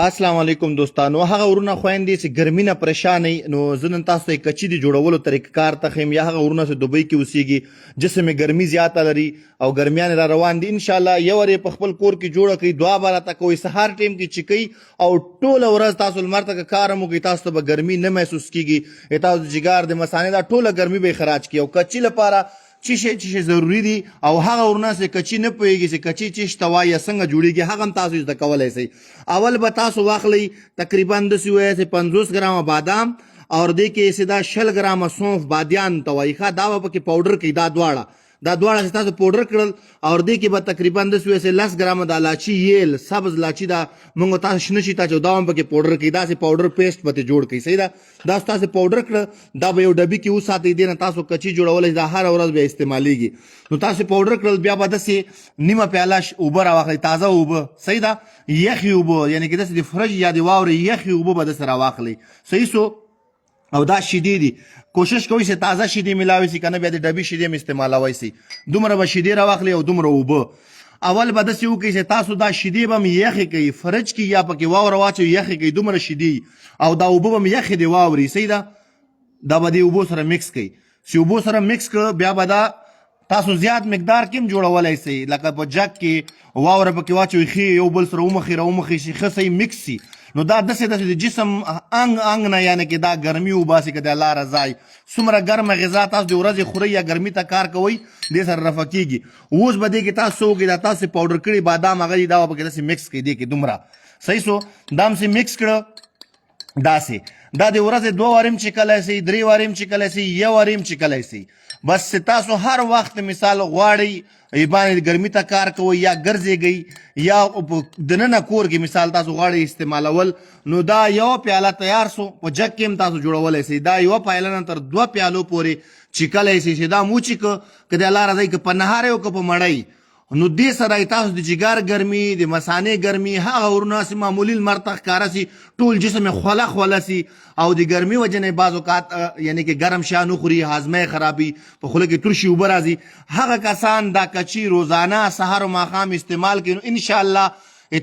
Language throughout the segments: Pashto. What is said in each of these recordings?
السلام علیکم دوستانو. هغه ورونه خويندې چې ګرمي نه پریشان نو زه نن تاسو ته کچي د جوړولو طریقه کار تخیم. یا هغه ورونه چې دوبۍ کې اوسېږي جسم یې ګرمي زیاته لري او ګرمیان را روان دي، ان شاء الله یو ور په خپل کور کې جوړه کړئ، دعا به راته کوئ، سهار ټیم کې چې کوئ او ټوله ورځ تاسو لمر ته کار هم وکړئ، تاسو ته به ګرمي نه محسوس کېږي. تاسو د جګار د مثانې دا ټوله ګرمي به یې خراج کړي. او کچي لپاره چی ضروری دي او هغه ورونه چې کچي نه پوهېږي چې کچي چی شته وایي یا څنګه جوړېږي، هغه هم تاسو زده کولی شئ. اول به تاسو واخلئ تقریبا داسې ووایه چې 50 ګرامه بادام او دې کې چې دا 60 ګرامه سونف بادیان ته وایي، ښه دا به پکې پاوډر کوي. دا دواړه چې تاسو پاوډر کړل او دې کې به تقریبا داسې وایي چې 10 ګرامه د الایچي ییل سبز لاچي دا موږ تاسو شنه شي ته دا هم پکې پاوډر کوي، داسې پاوډر پیسټ به ترې جوړ کړئ. صحیح ده، دا تاسو پاوډر کړه دا به یو ډبي کې وساتئ، دې نه تاسو کچي جوړولی دا هره ورځ بیا استعمالیږي. نو تاسو پاوډر کړل بیا به داسې نیمه پیاله اوبه راواخلئ، تازه اوبه، صحیح ده، یخې اوبه، یعنې کې داسې د فرج یا د واورې یخې اوبه به داسې راواخلئ. صحیح سو. او دا شیدې دي، کوشش کوئ چې تازه شیدې ملاوي سي، کنه بیا د ډبي شیدې هم استعمالوی سي. دومره به شیدې راواخلئ او دومره اوبه. اول به داسې وکړئ چې تاسو دا شیدې به هم یخې کوئ، فرج کې یا پکې واوره واچوئ، یخې کوئ دومره شیدې، او دا اوبه به هم یخې د واوري. صحیح ده، دا به د اوبو سره مکس کوئ. چې اوبو سره مکس کړه بیا به دا تاسو زیات مقدار کې هم جوړولی سئ، لکه په جګ کې واوره پکې واچوئ، ښې یو بل سره ومخې راومخې شي، ښه صحیح مکس سي. نو دا داسې د جسم انګ نه یعنې کې دا ګرمي وباسي که د الله رضا وي. څومره ګرمه غذا تاسو د ورځې خورئ یا ګرمي ته کار کوئ دې سره رفع کېږي. اوس به دې کې تاسو څه وکړئ، دا تاسو پاوډر کړي بادام هغه دي دا به پکې داسې مکس کړئ دې کې دومره. صحیح سو، دا هم مکس کړه داسې. دا د ورځې 2 وارې هم چکلی سئ، 3 وارې هم چکلی سئ، 1 وارې هم چکلی سئ. بس تاسو هر وخت مثال غواړئ باندې ګرمي ته کار کوئ یا ګرځېږئ یا دننه کور کې مثال تاسو غواړئ استعمالول، نو دا یو پیاله تیار سو. په جګ کې هم تاسو جوړولی سئ. دا یوه پیاله نه تر 2 پیالو پورې چکلی سئ چې دا مو وچېکه که د الله رضا که په نهار او که په مړی. نو دې سره تاسو د جګار ګرمي، د مثانې ګرمي، هغه ورونه چې معمولي لمر ته ښکاره سي، ټول جسم یې خوله سي او د ګرمي وجې نه بعض اوقات یعنې کې ګرم شیان وخوري، هاضمه یې خرابي، په خوله کې ترشي اوبه راځي. هغه کسان دا کچي روزانه سهار او ماښام استعمال کړي نو انشاءالله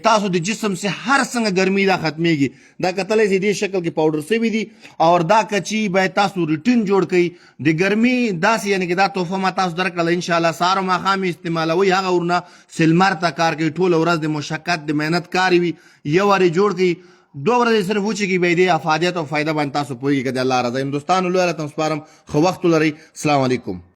تاسو د جسم سے هر څنګه ګرمي دا ختمیږي. دا کتلی سي دې شکل کې پاوډر سوي دي او دا کچي باید تاسو روټین جوړ کړئ. د ګرمي داسې یعنې کې دا تحفه ما تاسو درکړله، انشاءالله سهار او ماښام استعمالوئ. هغه ورونه چې لمر ته کار کوي، ټوله ورځ د مشقت د محنت کار وي، یو وارې جوړ کړئ، 2 ورځې صرف وچېږي، بیا دې افادیت او فایده باندې تاسو پوهېږي که د الله رضا. دوستانو لویه راته سپارم، ښه وخت ولرئ. السلام علیکم.